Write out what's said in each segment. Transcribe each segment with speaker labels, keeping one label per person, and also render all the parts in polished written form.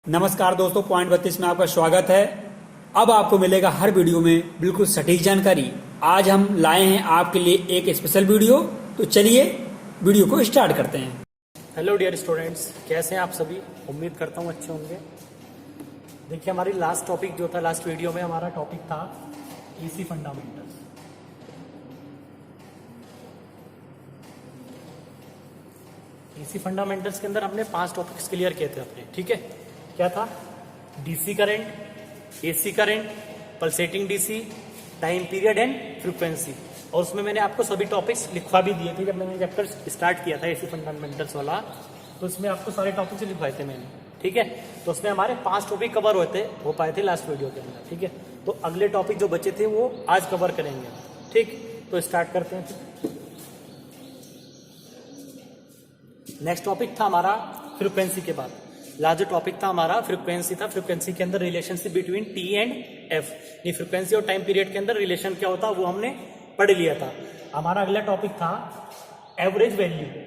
Speaker 1: नमस्कार दोस्तों, पॉइंट 32 में आपका स्वागत है। अब आपको मिलेगा हर वीडियो में बिल्कुल सटीक जानकारी। आज हम लाए हैं आपके लिए एक स्पेशल वीडियो, तो चलिए वीडियो को स्टार्ट करते हैं।
Speaker 2: हेलो डियर स्टूडेंट्स, कैसे हैं आप सभी। उम्मीद करता हूँ अच्छे होंगे। देखिए, हमारी लास्ट टॉपिक जो था, लास्ट वीडियो में हमारा टॉपिक था एसी फंडामेंटल्स। एसी फंडामेंटल्स के अंदर हमने 5 टॉपिक्स क्लियर किए थे अपने, ठीक है। क्या था? DC current, AC current, pulsating DC, time period and frequency. और उसमें मैंने आपको सभी टॉपिक्स लिखवा भी दिए थे जब मैंने चैप्टर स्टार्ट किया था एसी फंडामेंटल्स वाला, तो उसमें आपको सारे टॉपिक्स लिखवाए थे मैंने, ठीक है। तो उसमें हमारे 5 टॉपिक कवर हो पाए थे लास्ट वीडियो के अंदर, ठीक है। तो अगले टॉपिक जो बचे थे वो आज कवर करेंगे, ठीक। तो स्टार्ट करते हैं। नेक्स्ट टॉपिक था हमारा फ्रीक्वेंसी के बाद। लास्ट जो टॉपिक था हमारा फ्रीक्वेंसी था। फ्रीक्वेंसी के अंदर relationship between T and F, ये फ्रीक्वेंसी और टाइम पीरियड के अंदर रिलेशन क्या होता है वो हमने पढ़ लिया था। हमारा अगला टॉपिक था एवरेज वैल्यू।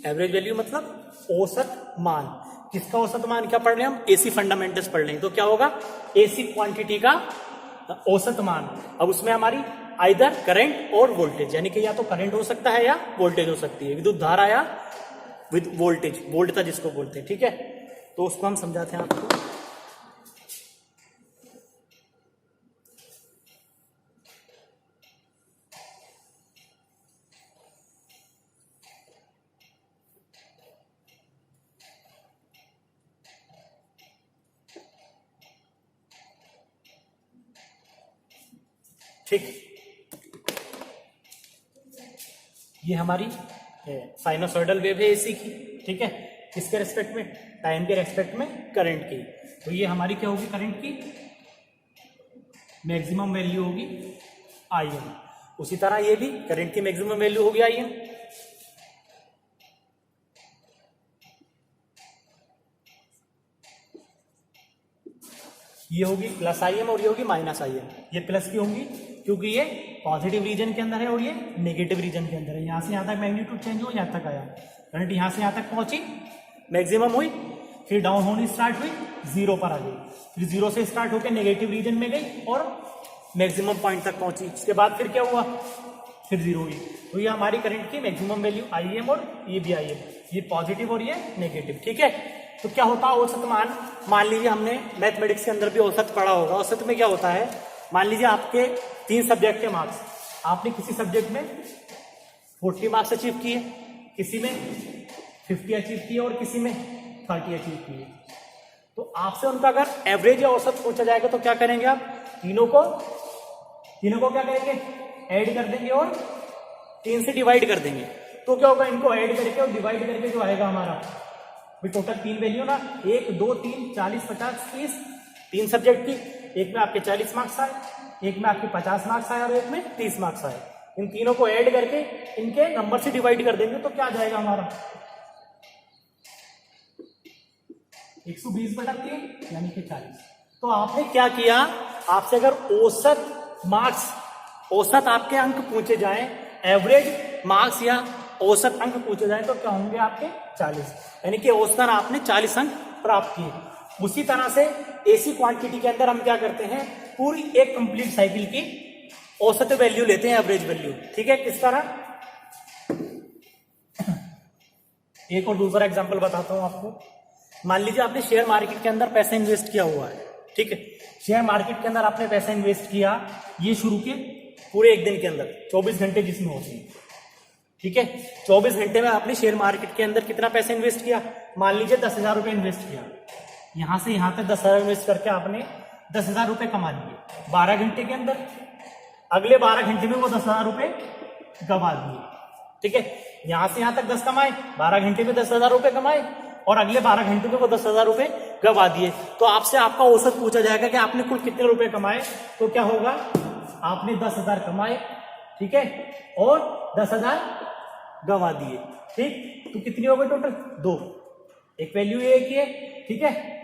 Speaker 2: एवरेज वैल्यू मतलब औसत मान। किसका औसत मान? क्या पढ़ रहे हैं हम? एसी फंडामेंटल्स पढ़ रहे हैं। तो क्या होगा? एसी क्वांटिटी का औसत मान। अब उसमें हमारी आइदर करंट और वोल्टेज, यानी कि या तो करंट हो सकता है या वोल्टेज हो सकती है। विद्युत धारा या विद वोल्टेज, वोल्टता जिसको बोलते हैं, ठीक है। तो उसको हम समझाते हैं आपको। ठीक, ये हमारी साइनोसॉइडल वेव है एसी की, ठीक है। किसके रेस्पेक्ट में? टाइम के रेस्पेक्ट में करंट की। तो ये हमारी क्या होगी? करंट की मैक्सिमम वैल्यू होगी आईएम। उसी तरह ये भी करंट की मैक्सिमम वैल्यू होगी आईएम। ये होगी प्लस आईएम और ये होगी माइनस आईएम। ये प्लस की होंगी क्योंकि ये पॉजिटिव रीजन के अंदर है और ये नेगेटिव रीजन के अंदर है। यहां से यहां तक मैग्नीट्यूड चेंज हो, यहां तक आया, करंट यहां से यहां तक पहुंची, मैक्सिमम हुई, फिर डाउन होनी स्टार्ट हुई, जीरो पर आ गई, फिर जीरो से स्टार्ट होकर नेगेटिव रीजन में गई और मैक्सिमम पॉइंट तक पहुंची। उसके बाद फिर क्या हुआ? फिर जीरो हुई। तो ये हमारी करंट की मैक्सिमम वैल्यू आईएम और ये भी आईएम, ये पॉजिटिव और ये नेगेटिव, ठीक है। तो क्या होता है औसत मान? मान लीजिए हमने मैथमेटिक्स के अंदर भी औसत पढ़ा होगा। औसत में क्या होता है? मान लीजिए आपके 3 सब्जेक्ट के मार्क्स, आपने किसी सब्जेक्ट में 40 मार्क्स अचीव किए, किसी में 50 अचीव किए और किसी में 30 अचीव किए। तो आपसे उनका अगर एवरेज या औसत पूछा जाएगा तो क्या करेंगे आप? तीनों को क्या करेंगे? ऐड कर देंगे और 3 से डिवाइड कर देंगे। तो क्या होगा? इनको ऐड करके और डिवाइड करके जो आएगा हमारा, टोटल 3 वैल्यू ना, 1 2 3 40 50 30, 3 सब्जेक्ट की, एक में आपके 40 मार्क्स आए, एक में आपके 50 मार्क्स आए और एक में 30 मार्क्स आए। इन तीनों को ऐड करके इनके नंबर से डिवाइड कर देंगे तो क्या आ जाएगा हमारा? 120/3 यानी कि 40। तो आपने क्या किया? आपसे अगर औसत मार्क्स, औसत आपके अंक पूछे जाएं, एवरेज मार्क्स या औसत अंक पूछे जाएं तो क्या होंगे आपके? 40, यानी कि औसतन आपने 40 अंक प्राप्त किए। उसी तरह से एसी क्वांटिटी के अंदर हम क्या करते हैं? पूरी एक कंप्लीट साइकिल की औसत वैल्यू लेते हैं, एवरेज वैल्यू, ठीक है। किस तरह? एक और दूसरा एग्जांपल बताता हूं आपको। मान लीजिए आपने शेयर मार्केट के अंदर पैसा इन्वेस्ट किया हुआ है, ठीक है। शेयर मार्केट के अंदर आपने पैसा इन्वेस्ट किया, ये शुरू के पूरे एक दिन के अंदर 24 घंटे जिसमें होते हैं, ठीक है। 24 घंटे में आपने शेयर मार्केट के अंदर कितना पैसा इन्वेस्ट किया? मान लीजिए 10,000 रुपए इन्वेस्ट किया। यहां से यहां तक 10,000 इन्वेस्ट करके आपने 10,000 रुपए कमा लिए 12 घंटे के अंदर। अगले 12 घंटे में वो 10,000 रुपए गवा दिए, ठीक है। यहां से यहां तक 10 कमाए, 12 घंटे में 10,000 रुपए कमाए और अगले 12 घंटे में वो 10,000 रुपए गवा दिए। तो आपसे आपका औसत पूछा जाएगा कि आपने कुल कितने रुपए कमाए। तो क्या होगा? आपने 10,000 कमाए, ठीक है, और 10,000 गंवा दिए, ठीक। तो कितनी हो गई टोटल? 2। एक वैल्यू ये, एक ये, ठीक है।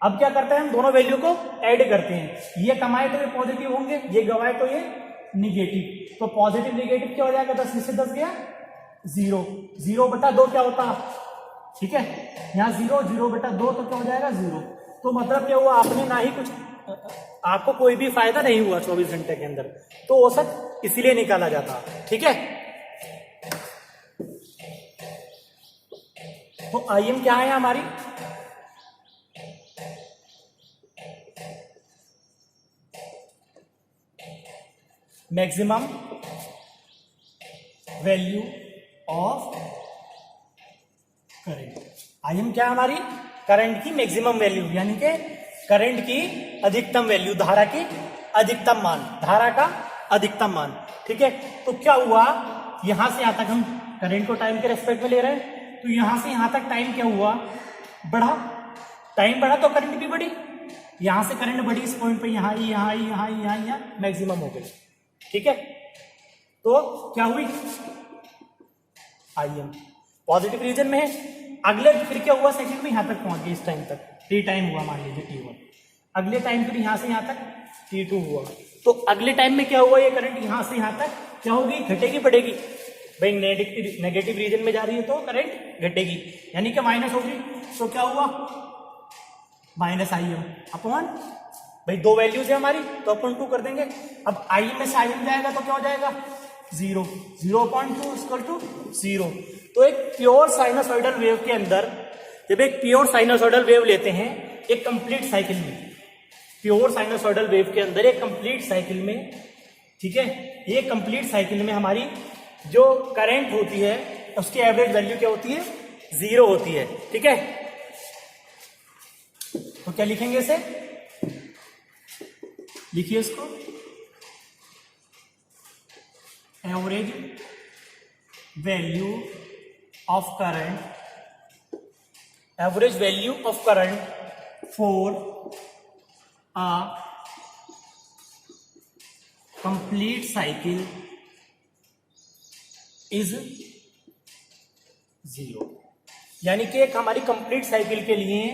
Speaker 2: अब क्या करते हैं हम, दोनों वैल्यू को ऐड करते हैं, ये कमाए तो ये पॉजिटिव होंगे, ये गवाए तो ये निगेटिव, तो पॉजिटिव निगेटिव क्या हो जाएगा, 10 में से 10 गया 0, 0/2 क्या होता, ठीक है, यहाँ 0, 0/2 तो क्या हो जाएगा 0। तो मतलब क्या हुआ, आपने ना ही कुछ, आपको कोई भी फायदा नहीं हुआ 24 घंटे के अंदर, तो औसत इसीलिए निकाला जाता, ठीक है। तो IM क्या है हमारी, maximum value of current. IM क्या हमारी, करंट की मैक्सिमम वैल्यू, यानी कि करंट की अधिकतम वैल्यू, धारा की अधिकतम मान, धारा का अधिकतम मान, ठीक है। तो क्या हुआ, यहां से यहां तक हम करंट को टाइम के रेस्पेक्ट में ले रहे हैं, तो यहां से यहां तक टाइम क्या हुआ, बढ़ा, टाइम बढ़ा तो करंट भी बढ़ी, यहां से करंट बढ़ी इस पॉइंट पे, यहां यहाँ मैक्सिमम हो गई, ठीक है। तो क्या हुई, IM पॉजिटिव रीजन में है। अगले फिर क्या हुआ, सेकंड में यहां तक पहुंच गई, इस टाइम तक T टाइम हुआ, मान लीजिए T1, अगले टाइम फिर यहां से यहां तक T2 हुआ, तो अगले टाइम में क्या हुआ, ये करंट यहां से यहां तक क्या होगी, घटेगी बढ़ेगी, भाई नेगेटिव रीजन में जा रही है तो करंट घटेगी, यानी कि माइनस होगी, तो क्या हुआ, -IM अपॉन, भाई दो वैल्यूज है हमारी तो अपन 2 कर देंगे। अब IM में से IM जाएगा तो क्या हो जाएगा 0, 0.2 इक्वल टू 0। तो एक प्योर साइनसॉइडल वेव के अंदर, जब एक प्योर साइनसॉइडल वेव लेते हैं एक कंप्लीट साइकिल में, प्योर साइनसॉइडल वेव के अंदर एक कंप्लीट साइकिल में, ठीक है, ये कंप्लीट साइकिल में हमारी जो करंट होती है उसकी एवरेज वैल्यू क्या होती है, 0 होती है, ठीक है। तो क्या लिखेंगे इसे, लिखिए इसको, average value of current, average value of current for a complete cycle is 0। यानी कि एक हमारी कंप्लीट साइकिल के लिए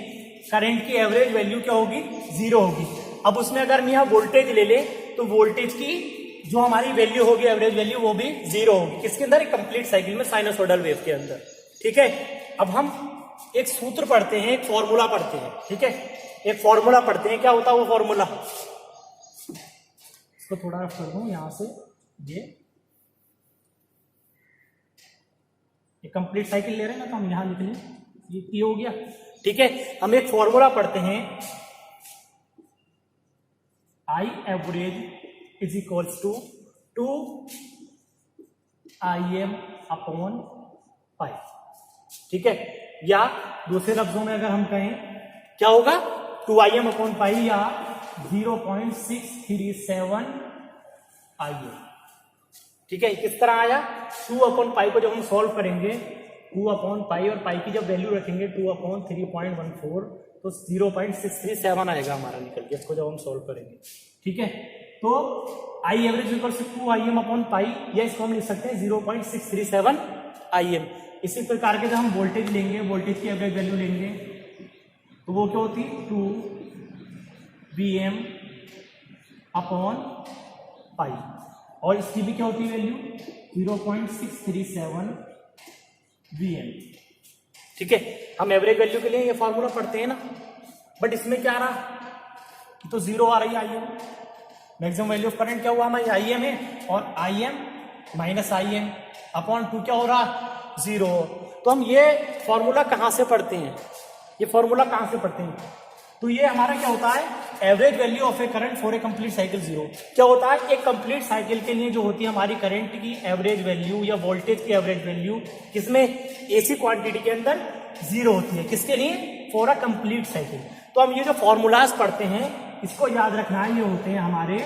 Speaker 2: करंट की एवरेज वैल्यू क्या होगी, 0 होगी। अब उसमें अगर हम यहां वोल्टेज ले ले तो वोल्टेज की जो हमारी वैल्यू होगी, एवरेज वैल्यू, वो भी 0 होगी, किसके अंदर, एक कंप्लीट साइकिल में, साइनसॉइडल वेव के अंदर, ठीक है। अब हम एक सूत्र पढ़ते हैं, एक फॉर्मूला पढ़ते हैं, ठीक है, एक फॉर्मूला पढ़ते हैं, क्या होता है वो फॉर्मूला, इसको थोड़ा रफ कर दूं यहां से, ये कंप्लीट साइकिल ले रहे हैं ना, तो हम यहां लिख लें, ये T हो गया, ठीक है। हम एक फॉर्मूला पढ़ते हैं, I average is equals to 2IM upon pi, ठीक है। या दूसरे लफ्जों में अगर हम कहें क्या होगा, 2IM अपॉन पाई या 0.637 IM, ठीक है। किस तरह आया, 2 अपॉन पाई को जब हम सॉल्व करेंगे, 2 अपॉन पाई और पाई की जब वैल्यू रखेंगे 2 अपॉन 3.14, तो 0.637 आएगा हमारा निकल के, इसको जब हम सॉल्व करेंगे, ठीक है। तो I average equal to 2IM upon pi, या इसको हम लिख सकते हैं 0.637 IM। इसी प्रकार के जब हम वोल्टेज लेंगे, वोल्टेज की एवरेज वैल्यू लेंगे, तो वो क्या होती, 2VM अपॉन पाई, और इसकी भी क्या होती है वैल्यू, 0.637 VM, ठीक है। हम एवरेज वैल्यू के लिए ये फॉर्मूला पढ़ते हैं ना, बट इसमें क्या आ रहा, तो 0 आ रही है IM, maximum value of current क्या हुआ हमारी, IM है, और IM माइनस IM अपॉन 2 क्या हो रहा, 0। तो हम ये फॉर्मूला कहां से पढ़ते हैं, ये फॉर्मूला कहां से पढ़ते हैं, तो ये हमारा क्या होता है, average value of A current for a complete cycle 0। क्या होता है, एक कंप्लीट साइकिल के लिए जो होती है हमारी करंट की एवरेज वैल्यू या वोल्टेज की एवरेज वैल्यू, किसमें, AC क्वांटिटी के अंदर 0 होती है, किसके लिए, फॉर अ कंप्लीट साइकिल। तो हम ये जो फॉर्मूलाज पढ़ते हैं इसको याद रखना है, ये होते हैं हमारे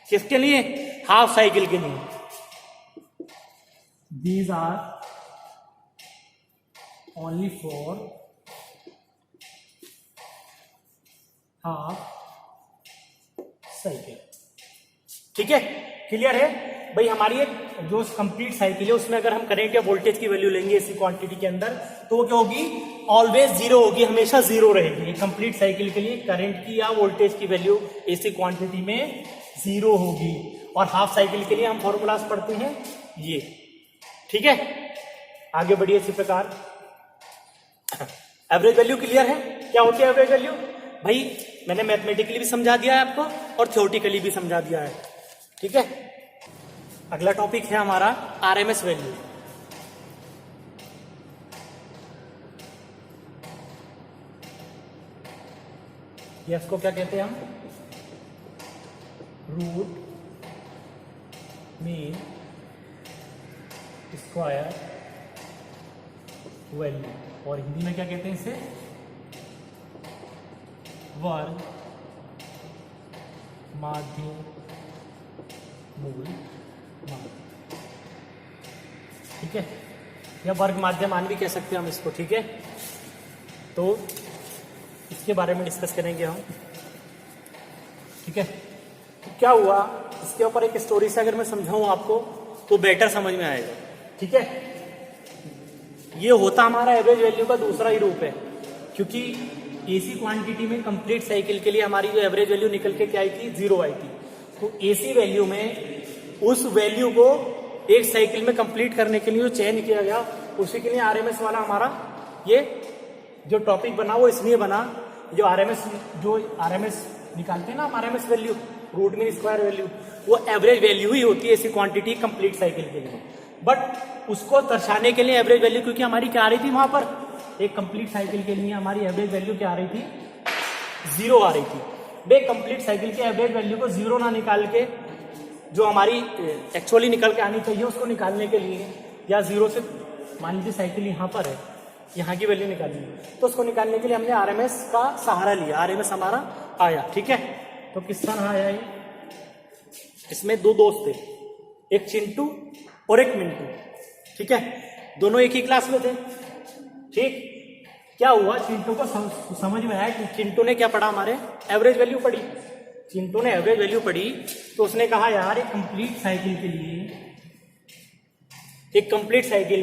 Speaker 2: किसके लिए, हाफ साइकिल के लिए। These are only for half cycle, ठीक है, क्लियर है भाई। हमारी एक जो कंप्लीट साइकिल है उसमें अगर हम करंट या वोल्टेज की वैल्यू लेंगे इसी क्वांटिटी के अंदर, तो वो क्या होगी, ऑलवेज जीरो होगी, हमेशा जीरो रहेगी। कंप्लीट साइकिल के लिए करंट की या वोल्टेज की वैल्यू एसी क्वांटिटी में जीरो होगी। और हाफ साइकिल के लिए हम फॉर्मूलाज पढ़ते हैं ये, ठीक है। आगे बढ़िए इसी प्रकार। एवरेज वैल्यू क्लियर है, क्या होती है एवरेज वैल्यू? भाई मैंने मैथमेटिकली भी समझा दिया है आपको और थ्योरेटिकली भी समझा दिया है, ठीक है। अगला टॉपिक है हमारा आरएमएस वैल्यू। ये इसको क्या कहते हैं हम? रूट मीन स्क्वायर वैल्यू, और हिंदी में क्या कहते हैं इसे? वर्ग माध्य मूल मान, ठीक है, या वर्ग माध्य मान भी कह सकते हैं हम इसको, ठीक है। तो इसके बारे में डिस्कस करेंगे हम, ठीक है। तो क्या हुआ, इसके ऊपर एक स्टोरी से अगर मैं समझाऊं आपको तो बेटर समझ में आएगा, ठीक है। ये होता हमारा एवरेज वैल्यू का दूसरा ही रूप है, क्योंकि एसी क्वांटिटी में कंप्लीट साइकिल के लिए हमारी जो एवरेज वैल्यू निकल के क्या आई थी? जीरो आई थी। तो एसी वैल्यू में उस वैल्यू को एक साइकिल में कंप्लीट करने के लिए जो चयन किया गया, उसी के लिए आरएमएस वाला हमारा ये जो टॉपिक बना वो इसलिए बना, जो आरएमएस निकालते हैं ना हम, RMS value, root mean square value, वो एवरेज वैल्यू ही होती है ऐसी क्वांटिटी कंप्लीट साइकिल के लिए। बट उसको दर्शाने के लिए एवरेज वैल्यू, क्योंकि हमारी क्या आ रही थी वहां पर, एक कंप्लीट साइकिल के लिए हमारी एवरेज वैल्यू क्या आ रही थी? जीरो आ रही थी। बे कंप्लीट साइकिल की एवरेज वैल्यू को जीरो ना निकाल के जो हमारी एक्चुअली निकल के आनी चाहिए उसको निकालने के लिए, या जीरो से मान लीजिए साइकिल यहाँ पर है, यहाँ की वैल्यू निकालनी है, तो उसको निकालने के लिए हमने आरएमएस का सहारा लिया। आरएमएस हमारा आया, ठीक है। तो किस तरह आया ये? इसमें दो दोस्त थे, एक चिंटू और एक मिंटू, ठीक है। दोनों एक ही क्लास में थे, ठीक। क्या हुआ, चिंटू को समझ में आया कि चिंटू ने क्या पढ़ा, हमारे एवरेज वैल्यू पढ़ी। चिंटू ने एवरेज वैल्यू पढ़ी तो उसने कहा यार एक कंप्लीट साइकिल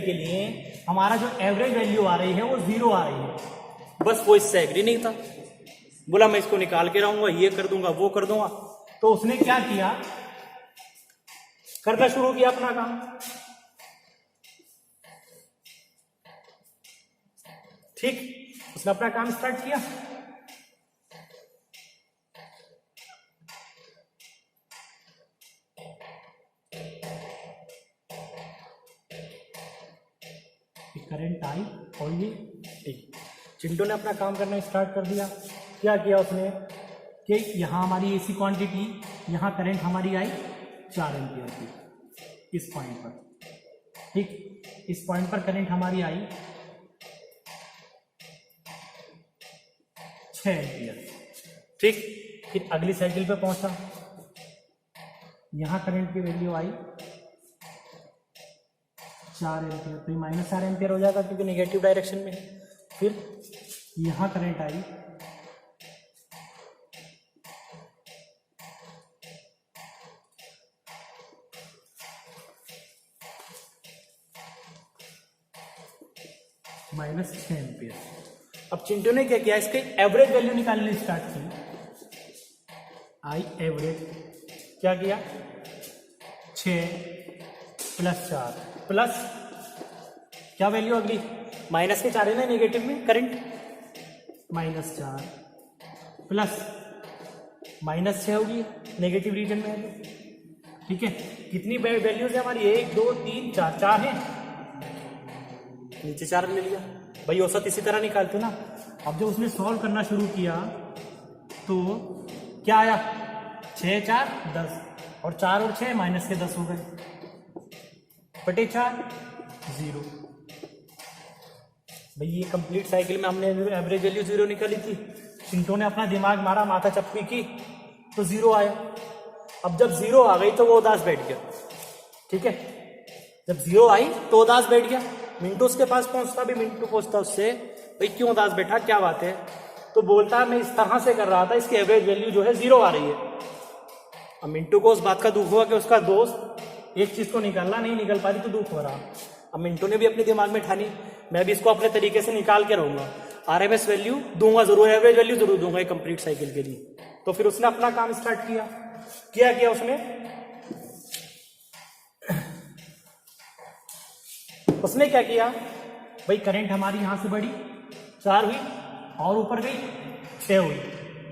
Speaker 2: के लिए हमारा जो एवरेज वैल्यू आ रही है वो जीरो आ रही है। बस वो इससे एग्री नहीं था, बोला मैं इसको निकाल के रहूंगा, ये कर दूंगा, वो कर दूंगा। तो उसने क्या किया, करना शुरू किया अपना काम, ठीक। उसने अपना काम स्टार्ट किया। करंट आई और ये ठीक। चिंटू ने अपना काम करना स्टार्ट कर दिया। क्या किया उसने कि यहां हमारी एसी क्वांटिटी, यहां करंट हमारी आई 4 एम्पियर की इस पॉइंट पर, ठीक। इस पॉइंट पर करंट हमारी आई 6 एम्पियर, ठीक। फिर अगली साइकिल पे पहुंचा, यहां करंट की वैल्यू आई 4 एम्पियर, तो ये -4 एम्पियर हो जाएगा क्योंकि नेगेटिव डायरेक्शन में है। फिर यहां करंट आई 6 एम्पियर। अब चिंटू ने क्या किया, इसके एवरेज वैल्यू निकालनी स्टार्ट की। आई एवरेज क्या किया, 6 + 4 प्लस क्या वैल्यू अगली, माइनस के 4 है ना नेगेटिव में करंट, -4 प्लस -6 होगी नेगेटिव रीजन में, ठीक है। कितनी वैल्यूज है हमारी, 1 2 3 4, 4 है, नीचे 4 ले लिया भाई, औसत इसी तरह निकालते ना। अब जब उसने सॉल्व करना शुरू किया तो क्या आया, 6 4 10, और 4 और 6 माइनस के 10 हो गए, बटे 4 0। भाई ये कंप्लीट साइकिल में हमने एवरेज वैल्यू 0 निकाली थी, चिंटू ने अपना दिमाग मारा, माथा चप्पी की तो 0 आया। अब जब 0 आ गई तो वो उदास बैठ गया, ठीक है। जब 0 आई तो उदास बैठ गया। मिंटू उसके पास पहुंचता, भी मिंटू पूछता उससे, भाई क्यों उदास बैठा, क्या बात है? तो बोलता मैं इस तरह से कर रहा था, इसकी एवरेज वैल्यू जो है 0 आ रही है। अब मिंटू को उस बात का दुख हुआ कि उसका दोस्त एक चीज को निकालना नहीं निकल पा रही तो दुख हो रहा। अब मिंटू ने भी अपने दिमाग में ठानी, मैं भी इसको अपने तरीके से निकाल के रहूंगा, आरएमएस वैल्यू दूंगा जरूर, एवरेज वैल्यू जरूर दूंगा एक कंप्लीट साइकिल के लिए। तो फिर उसने अपना काम स्टार्ट किया, क्या किया उसने क्या किया भाई, करंट हमारी यहां से बढ़ी 4 हुई और ऊपर गई 6 हुई,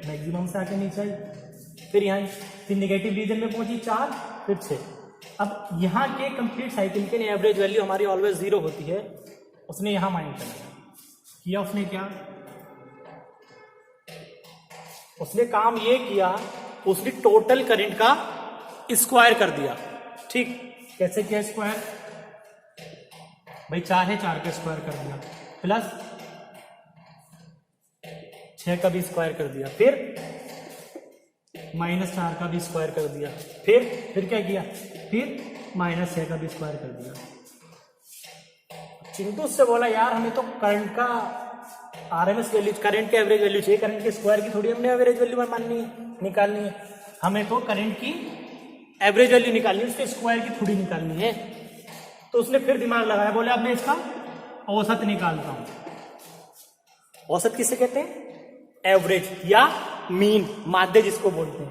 Speaker 2: मैक्सिमम से आके नीचे आई, फिर यहाँ फिर निगेटिव रीजन में पहुंची 4 फिर 6। अब यहाँ के कंप्लीट साइकिल के लिए एवरेज वैल्यू हमारी ऑलवेज 0 होती है, उसने यहां माइंड किया, उसने क्या, उसने काम ये किया, उसने टोटल करंट का स्क्वायर कर दिया। ठीक, कैसे किया स्क्वायर भाई, 4 है 4 का स्क्वायर कर दिया, प्लस 6 का भी स्क्वायर कर दिया, फिर -4 का भी स्क्वायर कर दिया, फिर क्या किया, फिर -6 का भी स्क्वायर कर दिया। चिंटू से बोला यार हमें तो करंट का आरएमएस वैल्यू, करंट के एवरेज वैल्यू चाहिए, करंट के स्क्वायर की थोड़ी हमने एवरेज वैल्यू माननी है, निकालनी है, हमें तो करंट की एवरेज वैल्यू निकालनी है, उसके स्क्वायर की थोड़ी निकालनी है। तो उसने फिर दिमाग लगाया, बोले अब मैं इसका औसत निकालता हूं। औसत किसे कहते हैं, एवरेज या मीन, माध्य जिसको बोलते हैं।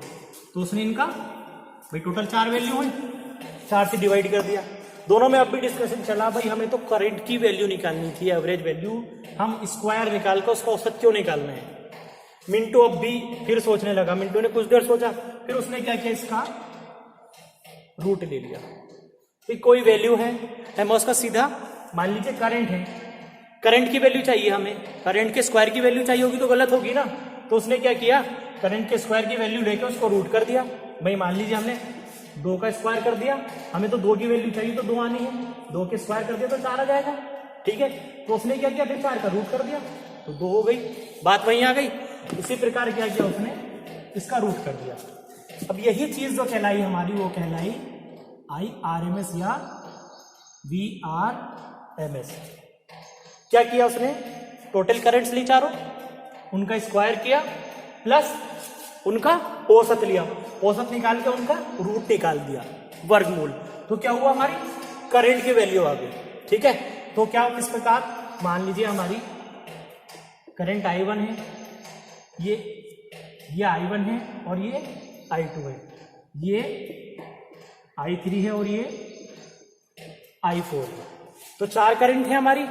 Speaker 2: तो उसने इनका भाई टोटल 4 वैल्यू है, 4 से डिवाइड कर दिया। दोनों में अब भी डिस्कशन चला, भाई हमें तो करंट की वैल्यू निकालनी थी, एवरेज वैल्यू, हम स्क्वायर निकाल कर उसका औसत क्यों निकालना है। मिंटू अब भी फिर सोचने लगा, मिंटू ने कुछ देर सोचा, फिर उसने क्या किया, इसका रूट ले लिया। तो कोई वैल्यू है, मैं उसका सीधा, मान लीजिए करंट है, करंट की वैल्यू चाहिए हमें, करंट के स्क्वायर की वैल्यू चाहिए होगी तो गलत होगी ना। तो उसने क्या किया, करंट के स्क्वायर की वैल्यू लेके उसको रूट कर दिया। भाई मान लीजिए हमने 2 का स्क्वायर कर दिया, हमें तो 2 की वैल्यू चाहिए तो 2 आनी है, 2 के स्क्वायर कर दिया तो 4 आ जाएगा। ठीक है, तो उसने क्या किया, फिर 4 का रूट कर दिया तो 2 हो गई, बात वहीं आ गई। इसी प्रकार क्या किया उसने, इसका रूट कर दिया। अब यही चीज जो कहलाई हमारी, वो कहलाई IRMS या VRMS। क्या किया उसने, टोटल करंट्स ली चारों, उनका स्क्वायर किया, प्लस उनका औसत लिया, औसत निकाल के उनका रूट निकाल दिया, वर्गमूल। तो क्या हुआ, हमारी करंट की वैल्यू आ गई। ठीक है, तो क्या किस प्रकार, मान लीजिए हमारी करंट I1 है, ये I1 है और ये I2 है, ये I3 है और ये I4 है। तो 4 करंट है हमारी,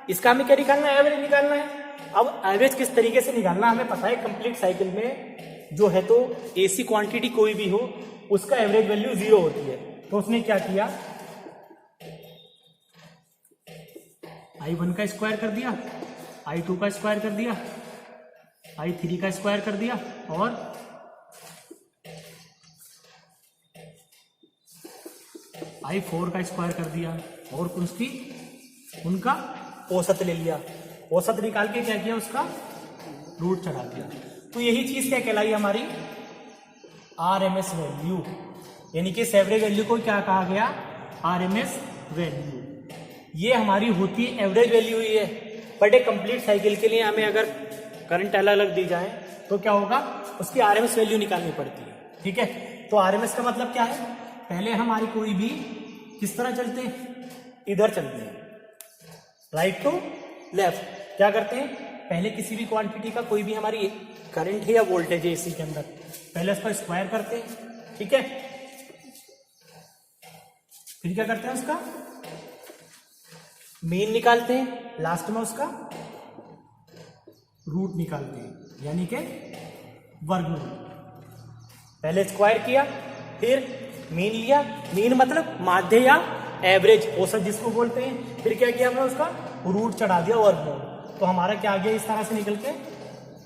Speaker 2: इसका हमें क्या निकालना है, एवरेज निकालना है। अब एवरेज किस तरीके से निकालना हमें पता है, कंप्लीट साइकिल में जो है तो एसी क्वांटिटी कोई भी हो उसका एवरेज वैल्यू 0 होती है। तो उसने क्या किया, I1 का स्क्वायर कर दिया, I2 का स्क्वायर कर दिया, I3 का स्क्वायर कर दिया और I4 का स्क्वायर कर दिया और उनका औसत ले लिया। औसत निकाल के क्या किया, उसका रूट चढ़ा दिया। तो यही चीज क्या कहलाई हमारी, आरएमएस वैल्यू, यानी कि एवरेज वैल्यू को क्या कहा गया, आरएमएस वैल्यू। ये हमारी होती है एवरेज वैल्यू ही है, बट एक कंप्लीट साइकिल के लिए हमें अगर करंट अलग अलग दी जाए तो क्या होगा, उसकी आरएमएस वैल्यू निकालनी पड़ती है। ठीक है, तो आरएमएस का मतलब क्या है, पहले हमारी कोई भी किस तरह चलते हैं, इधर चलते हैं, राइट टू लेफ्ट। क्या करते हैं, पहले किसी भी क्वांटिटी का कोई भी हमारी करंट है या वोल्टेज है इसी के अंदर, पहले उसका स्क्वायर करते हैं। ठीक है, फिर क्या करते हैं, उसका मीन निकालते हैं, लास्ट में उसका रूट निकालते हैं, यानी कि वर्गमूल। पहले स्क्वायर किया, फिर मीन लिया, मीन मतलब माध्य या एवरेज, औसत जिसको बोलते हैं। फिर क्या किया हमने, उसका रूट चढ़ा दिया, वर्गमूल। तो हमारा क्या आ गया, इस तरह से निकल के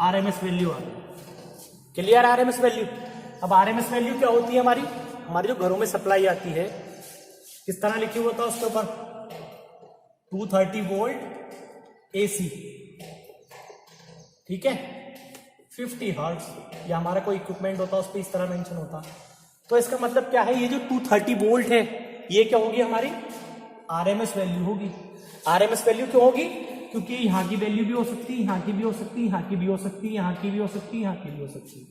Speaker 2: आरएमएस वैल्यू आ गई। Clear, RMS value. अब आरएमएस वैल्यू क्या होती है हमारी जो घरों में सप्लाई आती है, किस तरह लिखी हुआ था उसके ऊपर, 230 वोल्ट AC। ठीक है, 50 हर्ट्ज, या हमारा कोई इक्विपमेंट होता है उस पर इस तरह मेंशन होता। तो इसका मतलब क्या है, ये जो 230 वोल्ट है ये क्या होगी, हमारी आरएमएस वैल्यू होगी। आरएमएस वैल्यू क्यों होगी, क्योंकि यहाँ की वैल्यू भी हो सकती है, यहाँ की भी हो सकती है, यहाँ की भी हो सकती है, यहाँ की भी हो सकती है, यहाँ की भी हो सकती है।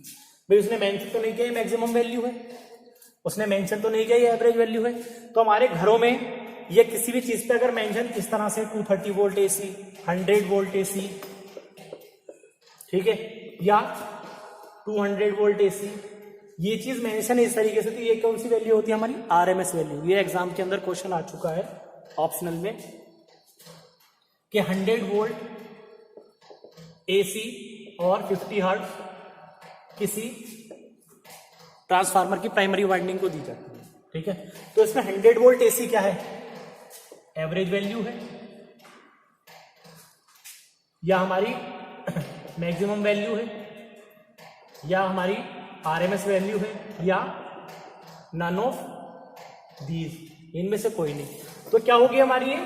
Speaker 2: भाई उसने मेंशन तो नहीं किया मैक्सिमम वैल्यू है, उसने मेंशन तो नहीं किया ये एवरेज वैल्यू है। तो हमारे घरों में ये किसी भी चीज पे अगर मेंशन इस तरह से 230 वोल्ट एसी, 100 वोल्ट एसी, ठीक है, या 200 वोल्ट एसी, ये चीज मेंशन है इस तरीके से, तो ये कौन सी वैल्यू होती है हमारी? RMS value. ये एग्जाम के अंदर क्वेश्चन आ चुका है ऑप्शनल में कि 100 वोल्ट एसी और 50 हर्ट्ज किसी ट्रांसफार्मर की प्राइमरी वाइंडिंग को दी जाती है, ठीक है। तो इसमें 100 वोल्ट एसी क्या है? एवरेज वैल्यू है, या हमारी मैक्सिमम वैल्यू है, या हमारी आरएमएस वैल्यू है, या नन ऑफ दीज, इनमें से कोई नहीं। तो क्या होगी हमारी? ये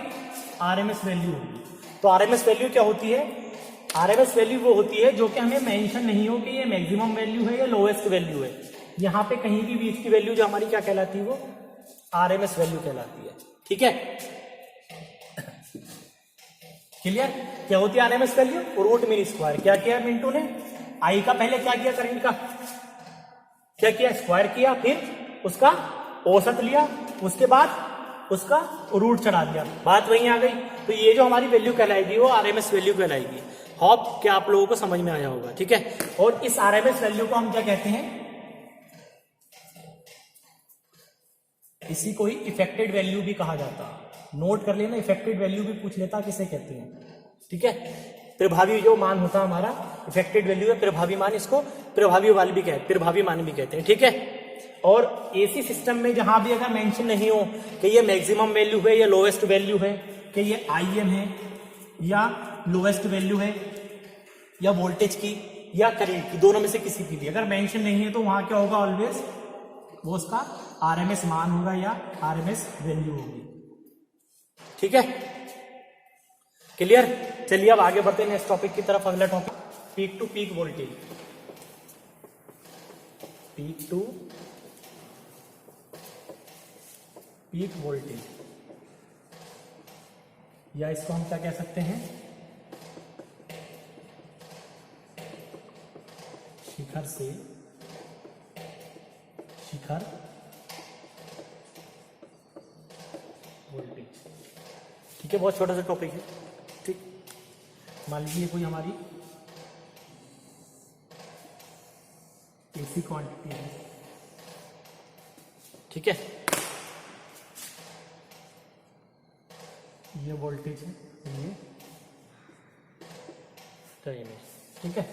Speaker 2: आरएमएस वैल्यू होगी। तो आरएमएस वैल्यू क्या होती है? आरएमएस वैल्यू वो होती है जो कि हमें मेंशन नहीं हो कि ये मैक्सिमम वैल्यू है या लोएस्ट वैल्यू है। यहां पे कहीं भी बीच की वैल्यू जो हमारी क्या कहलाती है? वो आरएमएस वैल्यू कहलाती है, ठीक है। क्लियर? क्या होती है RMS value? Root mean square. क्या किया मिंटू ने? आई का पहले क्या किया? करंट का क्या किया? स्क्वायर किया, फिर उसका औसत लिया, उसके बाद उसका रूट चढ़ा दिया, बात वहीं आ गई। तो ये जो हमारी वैल्यू कहलाएगी वो आरएमएस वैल्यू कहलाएगी। होप क्या आप लोगों को समझ में आया होगा, ठीक है। और इस आरएमएस वैल्यू को हम क्या कहते हैं? इसी को ही इफेक्टेड वैल्यू भी कहा जाता है। नोट कर लेना, इफेक्टेड वैल्यू भी पूछ लेता किसे कहते हैं, ठीक है। प्रभावी जो मान होता है हमारा इफेक्टेड वैल्यू है, प्रभावी मान, इसको प्रभावी वाल भी कहते, प्रभावी मान भी कहते हैं, ठीक है। और एसी सिस्टम में जहां भी अगर मेंशन नहीं हो कि ये मैक्सिमम वैल्यू है या लोएस्ट वैल्यू है, कि ये आईएम है या लोएस्ट वैल्यू है, या वोल्टेज की या करंट की, दोनों में से किसी की भी अगर मेंशन नहीं है, तो वहां क्या होगा? ऑलवेज वो उसका आरएमएस मान होगा या आरएमएस वैल्यू होगी, ठीक है। क्लियर? चलिए अब आगे बढ़ते हैं नेक्स्ट टॉपिक की तरफ। अगला topic peak to peak voltage. Peak to peak voltage, या इसको हम क्या कह सकते हैं? शिखर से शिखर वोल्टेज, ठीक है। बहुत छोटा सा टॉपिक है, ठीक। मान लीजिए कोई हमारी एसी क्वांटिटी है, ठीक है। ये वोल्टेज है, ये टाइम, ठीक है।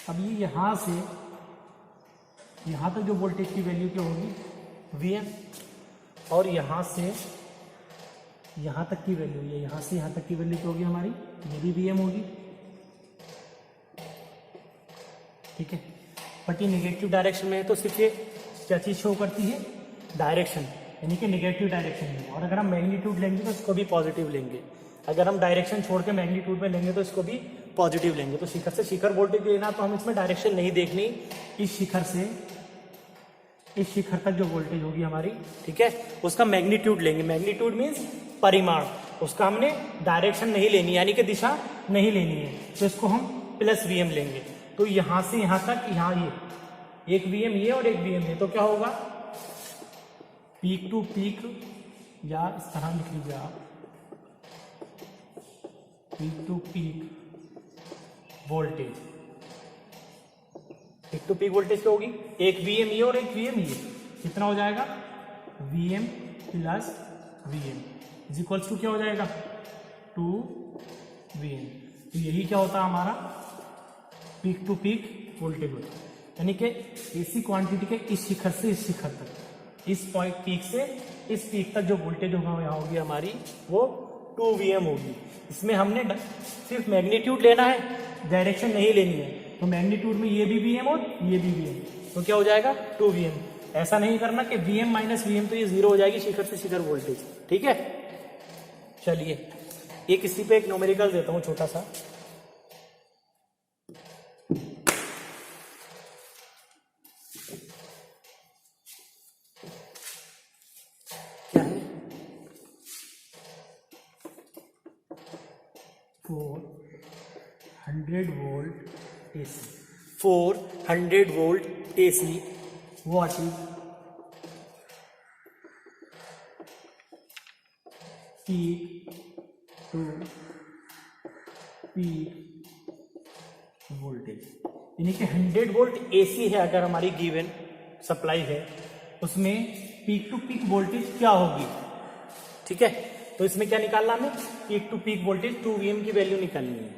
Speaker 2: अब ये यहां से यहां तक जो वोल्टेज की वैल्यू क्या होगी? Vm, और यहां से यहां तक की वैल्यू, ये यहां से यहां तक की वैल्यू क्या होगी हमारी? ये भी Vm होगी, ठीक है। बट ये निगेटिव डायरेक्शन में है, तो सिर्फ ये क्या चीज शो करती है? डायरेक्शन, यानी कि निगेटिव डायरेक्शन में। और अगर हम मैग्नीट्यूड लेंगे तो इसको भी पॉजिटिव लेंगे, अगर हम डायरेक्शन छोड़ के मैग्नीट्यूड में लेंगे तो इसको भी पॉजिटिव लेंगे। तो शिखर से शिखर वोल्टेज लेना, तो हम इसमें डायरेक्शन नहीं देखनी, इस शिखर से इस शिखर तक जो वोल्टेज होगी हमारी, ठीक है, उसका मैग्नीट्यूड लेंगे। मैग्नीट्यूड मीन्स परिमाण, उसका हमने डायरेक्शन नहीं लेनी, यानी कि दिशा नहीं लेनी है, तो इसको हम प्लस Vm लेंगे। तो यहां से यहां तक, यहां ये एक Vm ये और एक Vm ये, तो क्या होगा? पीक टू पीक, या इस तरह लिख लीजिए आप, peak to peak voltage. Peak to peak voltage क्या होगी? एक Vm ये और एक Vm ये, कितना हो जाएगा? Vm plus Vm is equals to क्या हो जाएगा? 2Vm। तो यही क्या होता है हमारा पीक टू पीक वोल्टेज होता है, यानी कि एसी क्वांटिटी के इस शिखर से इस शिखर तक, इस पॉइंट पीक से इस पीक तक जो वोल्टेज होगा यहाँ होगी हमारी, वो 2Vm होगी। इसमें हमने सिर्फ मैग्नीट्यूड लेना है, डायरेक्शन नहीं लेनी है। तो मैग्नीट्यूड में ये भी Vm और ये भी Vm, तो क्या हो जाएगा? 2Vm। ऐसा नहीं करना कि Vm माइनस Vm, तो ये 0 हो जाएगी शिखर से शिखर वोल्टेज, ठीक है। चलिए एक इसी पे एक न्यूमेरिकल देता हूं छोटा सा। क्या है? 400 volt AC, 400 volt AC, what is peak to peak voltage, यानी कि 100 वोल्ट एसी है अगर हमारी गिवन सप्लाई है, उसमें पीक टू पीक वोल्टेज क्या होगी, ठीक है। तो इसमें क्या निकालना हमें, peak to peak voltage 2 VM की वैल्यू निकालनी है,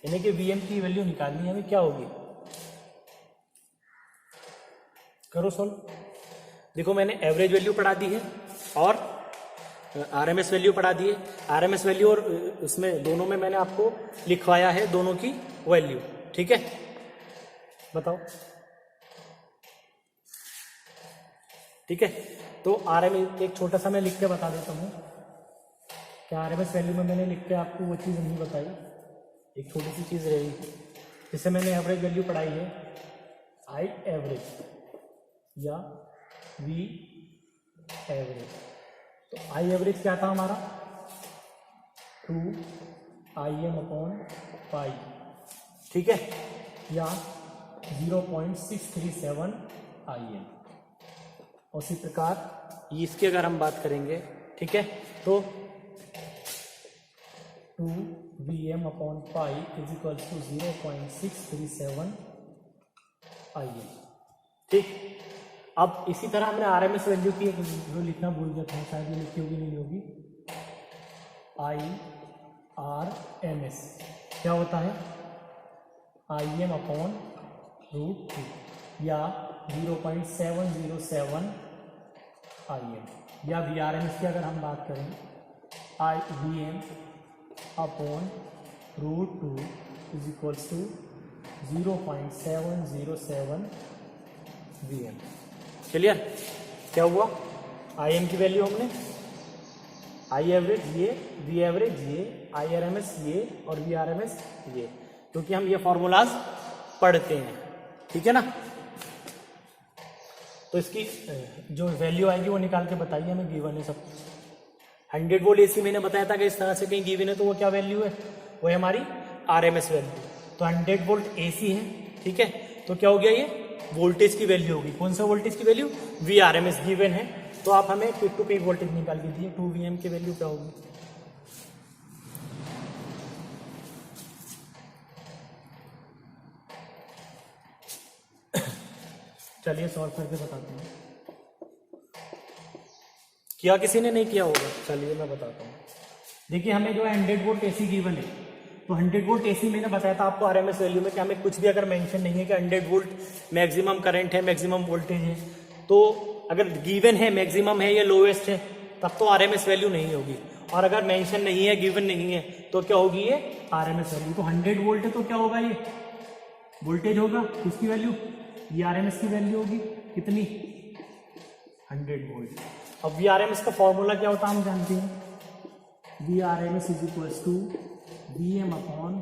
Speaker 2: यानी कि VM की वैल्यू निकालनी है हमें, क्या होगी, करो सॉल्व। देखो मैंने एवरेज वैल्यू पढ़ा दी है और RMS वैल्यू पढ़ा दी है। RMS वैल्यू और उसमें दोनों में मैंने आपको लिखवाया है दोनों की वैल्यू, ठीक है। बताओ, ठीक है। तो RMS एक छोटा सा मैं लिख के बता देता हूँ कि RMS वैल्यू में मैंने लिख के आपको वो चीज़ नहीं बताई, एक छोटी सी चीज़ रहेगी। जैसे मैंने एवरेज वैल्यू पढ़ाई है I एवरेज या V एवरेज, तो I एवरेज क्या था हमारा 2IM अपॉन पाई, ठीक है, या 0.637 IM। उसी प्रकार इसकी अगर हम बात करेंगे, ठीक है, तो 2VM upon pi is equal to 0.637 IM, ठीक। अब इसी तरह हमने RMS वैल्यू की एक जो लिखना भूल गया था, शायद ये लिखी होगी नहीं होगी, IRMS क्या होता है IM अपॉन √2 या 0.707 IM, या VRMS की अगर हम बात करें VM upon √2 is equals to 0.707 VM। Clear, क्या हुआ, IM की वैल्यू हमने I एवरेज ये, V एवरेज ये, IRMS ये और VRMS ये, क्योंकि हम ये फॉर्मूलाज पढ़ते हैं, ठीक है ना। तो इसकी जो वैल्यू आएगी वो निकाल के बताइए हमें, गिवन है सब। 100 वोल्ट AC मैंने बताया था कि इस तरह से कहीं गिवन है, तो वो क्या वैल्यू है, वो है हमारी RMS वैल्यू। तो 100 वोल्ट AC है, ठीक है, तो क्या हो गया, ये वोल्टेज की वैल्यू होगी। कौन सा वोल्टेज की वैल्यू, VRMS गिवन है, तो आप हमें पीक टू पीक वोल्टेज निकाल दीजिए, 2 VM की वैल्यू क्या होगी। चलिए सॉल्व करके बताते हैं, किया किसी ने नहीं किया होगा, चलिए मैं बताता हूँ। देखिए हमें जो है 100 वोल्ट AC गिवन है, तो 100 वोल्ट AC मैंने बताया था आपको RMS वैल्यू में कि हमें कुछ भी अगर मेंशन नहीं है कि 100 वोल्ट मैक्सिमम करंट है, मैक्सिमम वोल्टेज है, तो अगर गिवन है मैक्सिमम है या लोएस्ट है तब तो RMS वैल्यू नहीं होगी, और अगर मेंशन नहीं है, गिवन नहीं है, तो क्या होगी ये RMS वैल्यू। तो 100 वोल्ट है तो क्या होगा, ये वोल्टेज होगा, उसकी वैल्यू ये RMS की वैल्यू होगी कितनी, 100 वोल्ट। अब VRMS का फॉर्मूला क्या होता है हम जानते हैं, VRMS is equals to VM upon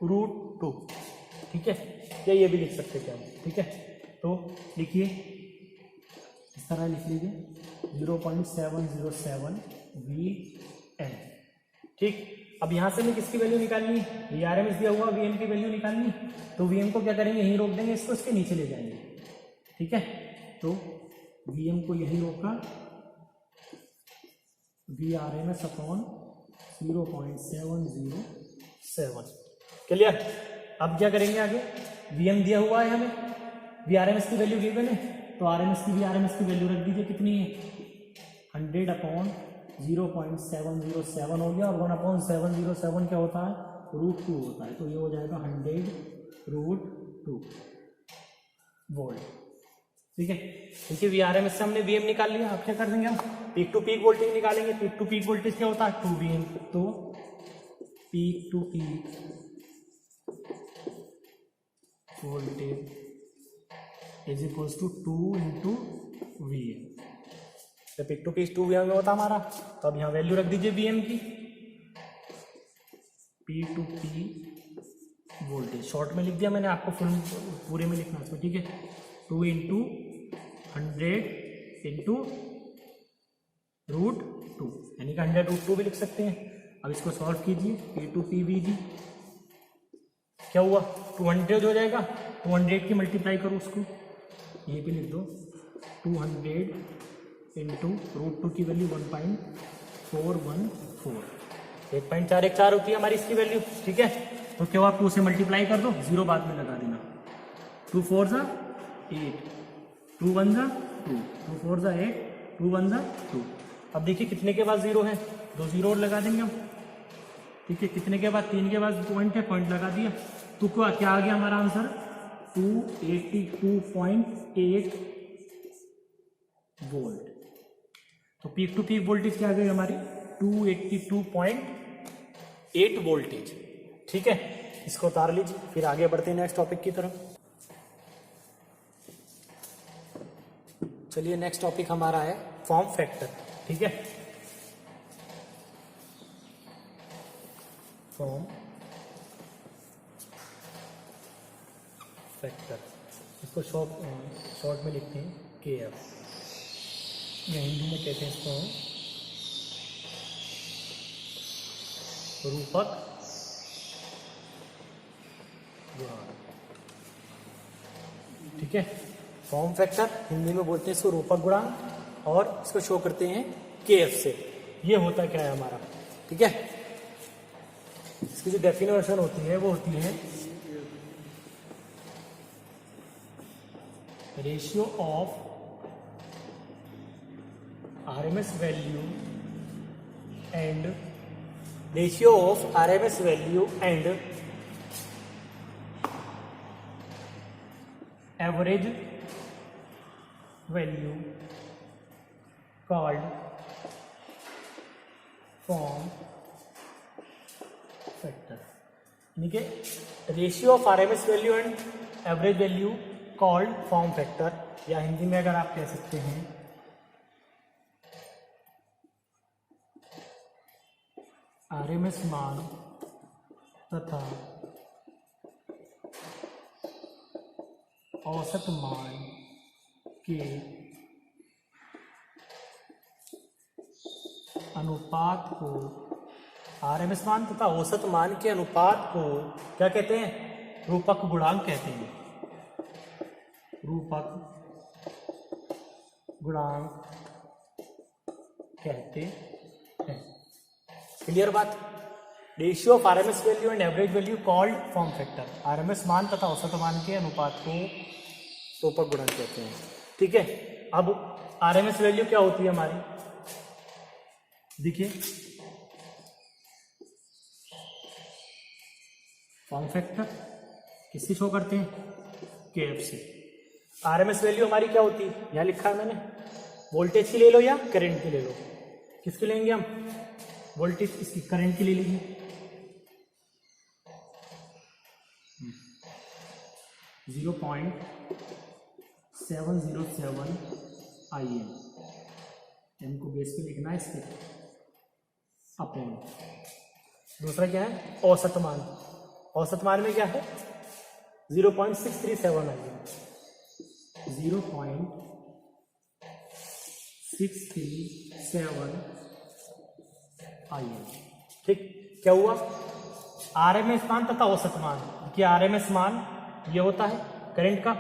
Speaker 2: √2, ठीक है, या ये भी लिख सकते क्या, ठीक है। तो लिखिए, इस तरह लिख लीजिए 0.707 VM, ठीक। अब यहाँ से हमें किसकी वैल्यू निकालनी है, VRMS दिया हुआ, VM की वैल्यू निकालनी, तो VM को क्या करेंगे, यहीं रोक देंगे, इसको इसके नीचे ले जाएंगे, ठीक है। तो VM को यहीं रोका, VRMS अपॉन 0.707, क्लियर। अब क्या करेंगे आगे, VM दिया हुआ है हमें, VRMS की वैल्यू गिवन है, तो RMS की VRMS की वैल्यू रख दीजिए, कितनी है 100 अपॉन 0.707 हो गया, और 1/707 क्या होता है, √2 होता है, तो ये हो जाएगा 100√2 वोल्ट, ठीक है। देखिए VRMS से हमने VM निकाल लिया, अब क्या कर देंगे हम, पीक टू पीक वोल्टेज निकालेंगे। पीक टू पीक वोल्टेज क्या होता है, 2 VM, तो peak to peak voltage is equals to 2 into VM। तो पीक टू पीक 2 VM में होता हमारा, तो अब यहाँ वैल्यू रख दीजिए VM की, peak to peak voltage short में लिख दिया मैंने, आपको फुल पूरे में लिखना है, ठीक है। 2 इंटू 100 इंटू √2, यानी कि 100√2 भी लिख सकते हैं। अब इसको सॉल्व कीजिए, P टू पी वी जी क्या हुआ, 200 हो जाएगा, 200 की मल्टीप्लाई करो उसको, ये भी लिख दो, 200 इंटू √2 की वैल्यू 1.5 414 1.414 होती है हमारी इसकी वैल्यू, ठीक है। तो क्या हुआ, 2 से मल्टीप्लाई कर दो, 0 बाद में लगा देना। 2 4 जा 8, 2 1 जा 2, 2 4 जा 8, 2 1 जा 2। अब देखिए कितने के बाद 0 है, 2 0 और लगा देंगे हम, ठीक है। कितने के बाद, 3 के बाद पॉइंट है, पॉइंट लगा दिया। तो क्या आ गया हमारा आंसर, 282.8 वोल्ट। तो पीक टू पीक वोल्टेज क्या आ गई हमारी, 282.8 वोल्टेज, ठीक है। इसको उतार लीजिए, फिर आगे बढ़ते हैं नेक्स्ट टॉपिक की तरफ। चलिए नेक्स्ट टॉपिक हमारा है फॉर्म फैक्टर, ठीक है। फॉर्म फैक्टर, इसको शॉर्ट में लिखते हैं KF, या हिंदी में कहते हैं इसको रूपक गुणांक, ठीक है। फॉर्म फैक्टर हिंदी में बोलते हैं इसको रूपक गुणांक, और इसको शो करते हैं KF से। ये होता क्या है हमारा, ठीक है। इसकी जो डेफिनेशन होती है वो होती है ratio of RMS value and average value called form factor, यानी कि ratio of RMS value and average value called form factor, या हिंदी में अगर आप कह सकते हैं RMS मान तथा औसत मान के अनुपात को, RMS मान तथा औसत मान के अनुपात को क्या कहते हैं, रूपक गुणांक कहते हैं। रूपक गुणांक कहते हैं। क्लियर बात। Ratio of RMS value and average value called form factor, RMS मान तथा औसत मान के अनुपात को रूपक गुणांक कहते हैं, ठीक है। अब RMS वैल्यू क्या होती है हमारी, देखिए फॉर्म फैक्टर किससे शो करते हैं, KF से। RMS वैल्यू हमारी क्या होती है, यहां लिखा है मैंने, वोल्टेज की ले लो या करंट की ले लो। किसकी लेंगे हम, वोल्टेज, इसकी करंट की ले लीजिए। 0.707 IM, M को बेस पे लिखना है इसके, अपॉन दूसरा क्या है, औसत मान। औसत मान में क्या है, 0.637 IM, 0.637 IM, ठीक। क्या हुआ, RMS मान तथा औसत मान, कि RMS मान ये होता है करंट का,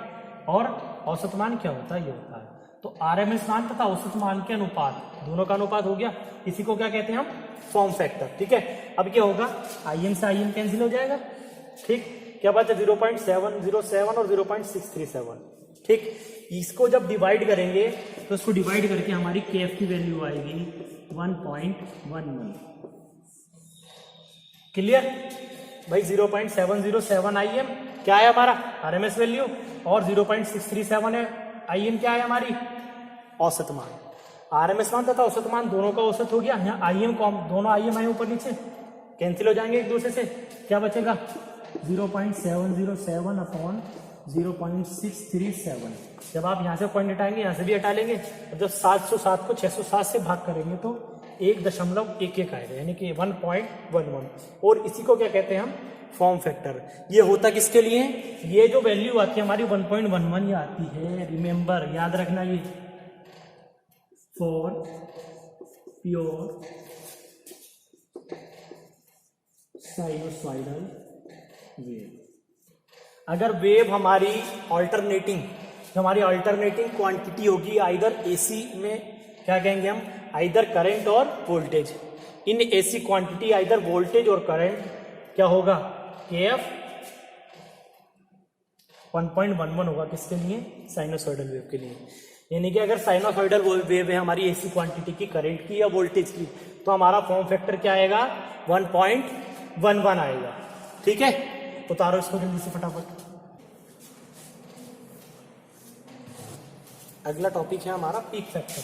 Speaker 2: और औसत मान क्या होता है, ये होता है। तो RMS मान तथा औसत मान के अनुपात, दोनों का अनुपात हो गया, इसी को क्या कहते हैं हम, फॉर्म फैक्टर, ठीक है। अब क्या होगा, IM से IM कैंसिल हो जाएगा, ठीक। क्या बात है, 0.707 और 0.637, ठीक। इसको जब डिवाइड करेंगे तो इसको डिवाइड करके हमारी KF की वैल्यू आएगी 1.11। क्लियर भाई, 0.707 IM क्या है हमारा RMS वैल्यू, और 0.637 है IM क्या है हमारी औसत मान। RMS मान तथा औसत मान दोनों का औसत हो गया, यहाँ IM कॉम, दोनों IM आए ऊपर नीचे कैंसिल हो जाएंगे एक दूसरे से, क्या बचेगा 0.707 अपॉन 0.637। जब आप यहाँ से पॉइंट हटाएंगे, यहाँ से भी हटा लेंगे, जब 707 को 607 से भाग करेंगे तो 1.11 आएगा, यानी कि 1.11। और इसी को क्या कहते हैं हम, फॉर्म फैक्टर। ये होता किसके लिए, ये जो वैल्यू आती है हमारी 1.11 ये आती है, रिमेंबर याद रखना, ये फॉर प्योर साइनोसॉइडल वेव। अगर वेव हमारी ऑल्टरनेटिंग, जो हमारी ऑल्टरनेटिंग क्वांटिटी होगी, आइदर AC में क्या कहेंगे हम आइदर करंट और voltage. In AC quantity either voltage और करंट क्या होगा, KF 1.11 होगा। किसके लिए, साइनोसॉइडल वेव के लिए। यानी कि अगर साइनोसॉइडल वेव है हमारी एसी क्वांटिटी की, करंट की या वोल्टेज की, तो हमारा फॉर्म फैक्टर क्या आएगा, 1.11 आएगा। ठीक है, उतारो इसको जल्दी से फटाफट। अगला टॉपिक है हमारा पीक फैक्टर।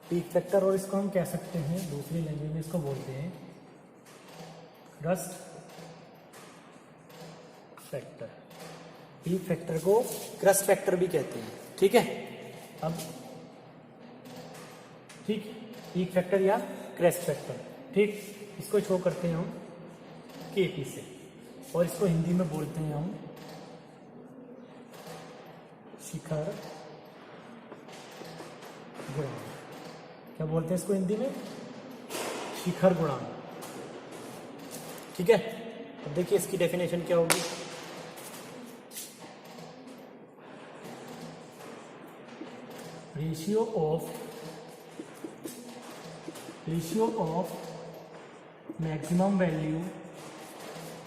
Speaker 2: पीक फैक्टर, और इसको हम कह सकते हैं, दूसरी लैंग्वेज में इसको बोलते हैं क्रस्ट फैक्टर। पीक फैक्टर को क्रस्ट फैक्टर भी कहते हैं। ठीक है, अब ठीक, पीक फैक्टर या क्रस्ट फैक्टर, ठीक, इसको शो करते हैं हम KP से, और इसको हिंदी में बोलते हैं हम शिखर गुणांक। क्या बोलते हैं इसको हिंदी में, शिखर गुणांक। ठीक है, अब देखिए इसकी डेफिनेशन क्या होगी। Ratio of maximum value,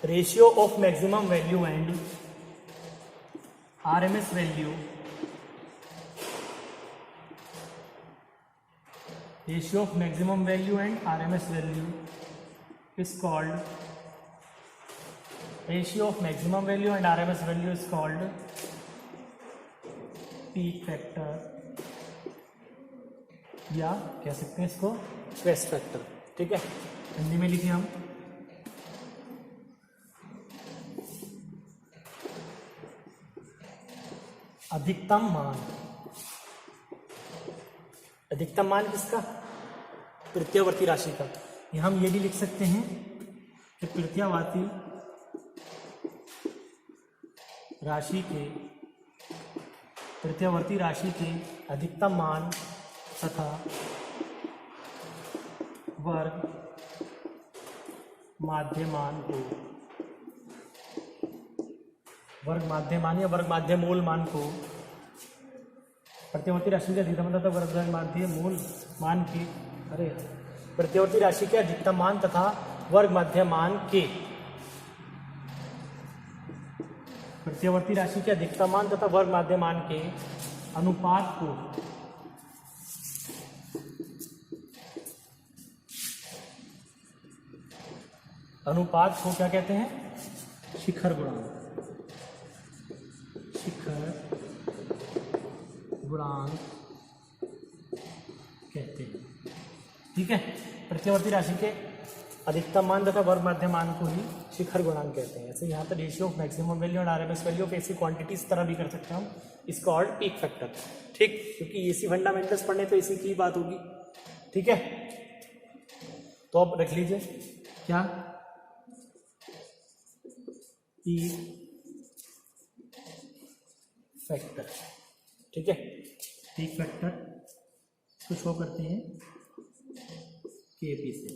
Speaker 2: ratio of maximum value and RMS value, ratio of maximum value and RMS value is called, ratio of maximum value and RMS value is called peak factor, या कह सकते हैं इसको crust factor. ठीक है, हिंदी में लिखिए हम अधिकतम मान। अधिकतम मान किसका, प्रत्यावर्ती राशि का। या हम ये भी लिख सकते हैं कि प्रत्यावर्ती राशि के अधिकतम मान तथा वर्ग माध्य मान को, वर्ग माध्य मान या वर्ग माध्य मूल मान को, प्रत्यावर्ती राशि के अधिकतम तथा वर्ग माध्य मूल मान के, प्रत्यावर्ती राशि के अधिकतम मान तथा वर्ग माध्य मान के, प्रत्यावर्ती राशि के अधिकतम मान तथा वर्ग माध्य मान के अनुपात को क्या कहते हैं, शिखर गुणांक। शिखर गुणांक कहते हैं। ठीक है, प्रत्यावर्ती राशि के अधिकतम मान तथा वर्ग माध्य मान को ही शिखर गुणांक कहते हैं। ऐसे यहाँ पर रेशियो ऑफ मैक्सिमम वैल्यू और RMS value of AC quantity इस तरह भी कर सकते हैं हम, इस कॉल्ड पीक फैक्टर। ठीक, क्योंकि एसी फंडामेंटल्स पढ़ने तो इसी की बात होगी। ठीक है, तो अब रख लीजिए क्या, पीक फैक्टर। ठीक है, पीक फैक्टर को शो करते हैं KP से।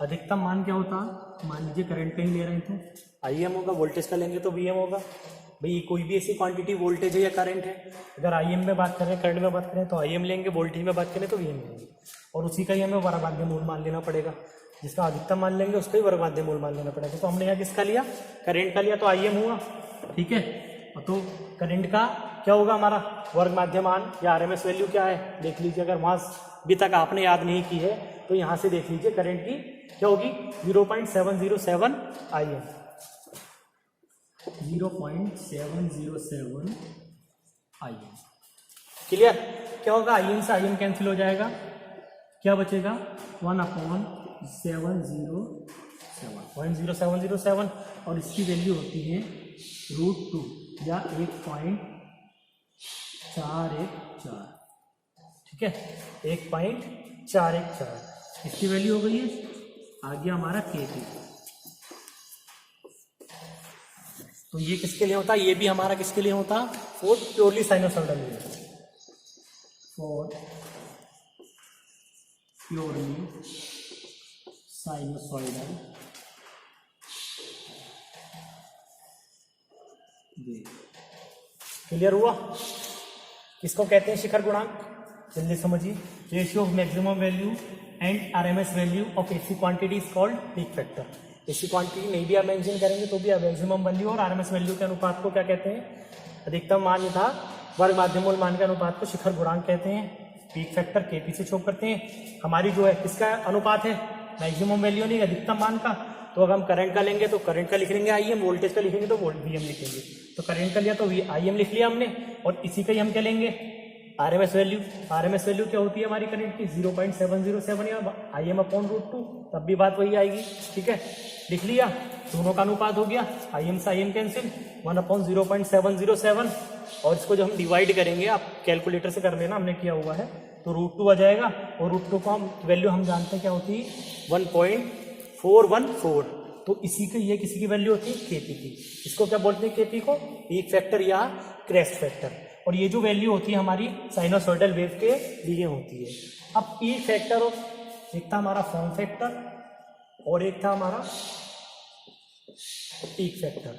Speaker 2: अधिकतम मान क्या होता, मान लीजिए करंट कहीं ले रहे हैं तो IM होगा, वोल्टेज का लेंगे तो VM होगा। भाई कोई भी ऐसी क्वांटिटी वोल्टेज है या करंट है, अगर IM में बात करें, करंट में बात करें तो IM लेंगे, वोल्टेज में बात करें तो VM लेंगे, और उसी का ही हमें वर्ग माध्य मूल मान लेना पड़ेगा। जिसका अधिकतम मान लेंगे उसका ही वर्ग माध्य मूल मान लेना पड़ेगा। तो हमने यहाँ किसका लिया, करंट का लिया, तो IM हुआ। ठीक है, तो करंट का क्या होगा हमारा वर्ग माध्य मान या RMS वैल्यू क्या है देख लीजिए। अगर वहां अभी तक आपने याद नहीं की है तो यहाँ से देख लीजिए, करंट की क्या होगी 0.707 IM, 0.707 IM। क्लियर, क्या होगा, IM से IM कैंसिल हो जाएगा, क्या बचेगा 1/0.07, और इसकी वैल्यू होती है √2 या 1.414। ठीक है, 1.414 इसकी वैल्यू हो गई है। आ गया हमारा KP। तो ये किसके लिए होता है, ये भी हमारा किसके लिए होता, for purely sinusoidal wave, for purely sinusoidal clear हुआ? किसको कहते हैं शिखर गुणांक? जल्दी समझिए। Ratio of maximum value and RMS value of AC quantity is called peak factor. AC quantity नहीं भी आप मेंशन करेंगे तो भी आप मैक्सिमम वैल्यू और आरएमएस वैल्यू के अनुपात को क्या कहते हैं? अधिकतम मान तथा वर्ग माध्यमूल मान के अनुपात को शिखर गुणांक कहते हैं। पीक फैक्टर केपी से शो करते हैं। हमारी जो है किसका अनुपात है? मैक्सिमम वैल्यू नहीं, अधिकतम मान का। तो अगर हम करंट का लेंगे तो करंट का लिख लेंगे आईएम, वोल्टेज का लिखेंगे तो वीएम लिखेंगे। तो करंट का लिया तो आईएम लिख लिया हमने, और इसी का ही हम क्या लेंगे? RMS value. आरएमएस वैल्यू क्या होती है हमारी करंट की? 0.707 या आईएम अपॉन √2, तब भी बात वही आएगी। ठीक है, लिख लिया। दोनों का अनुपात हो गया, आईएम से आईएम कैंसिल, 1/0.707। और इसको जब हम डिवाइड करेंगे, आप कैलकुलेटर से कर लेना, हमने किया हुआ है, तो √2 आ जाएगा। और √2 को हम वैल्यू हम जानते हैं क्या होती है? 1.414। तो इसी के ये किसी की वैल्यू होती है? केपी की। इसको क्या बोलते हैं? केपी को पीक फैक्टर या क्रेस्ट फैक्टर। और ये जो वैल्यू होती है हमारी साइनोसॉइडल वेव के लिए होती है। अब पीक फैक्टर और एक था हमारा फॉर्म फैक्टर और एक था हमारा पीक फैक्टर।